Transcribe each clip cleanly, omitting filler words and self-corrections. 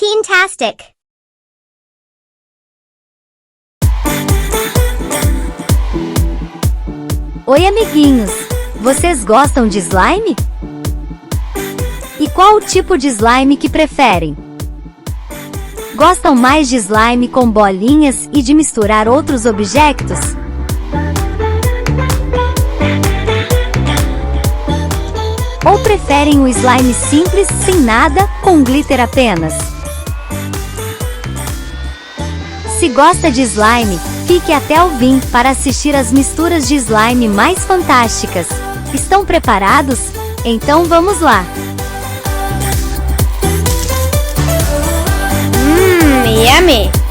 Fantastic. Oi, amiguinhos! Vocês gostam de slime? E qual o tipo de slime que preferem? Gostam mais de slime com bolinhas e de misturar outros objetos? Ou preferem o slime simples, sem nada, com glitter apenas? Se gosta de slime, fique até o fim para assistir às misturas de slime mais fantásticas. Estão preparados? Então vamos lá! Yummy!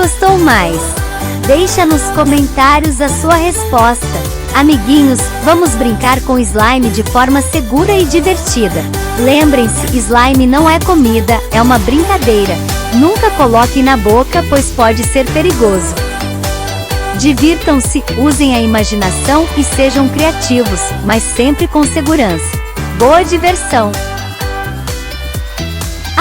gostou mais? Deixa nos comentários a sua resposta. Amiguinhos, vamos brincar com slime de forma segura e divertida. Lembrem-se, slime não é comida, é uma brincadeira. Nunca coloque na boca, pois pode ser perigoso. Divirtam-se, usem a imaginação e sejam criativos, mas sempre com segurança. Boa diversão!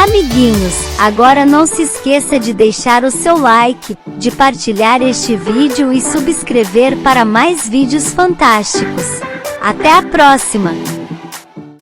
Amiguinhos, agora não se esqueça de deixar o seu like, de partilhar este vídeo e subscrever para mais vídeos fantásticos. Até a próxima!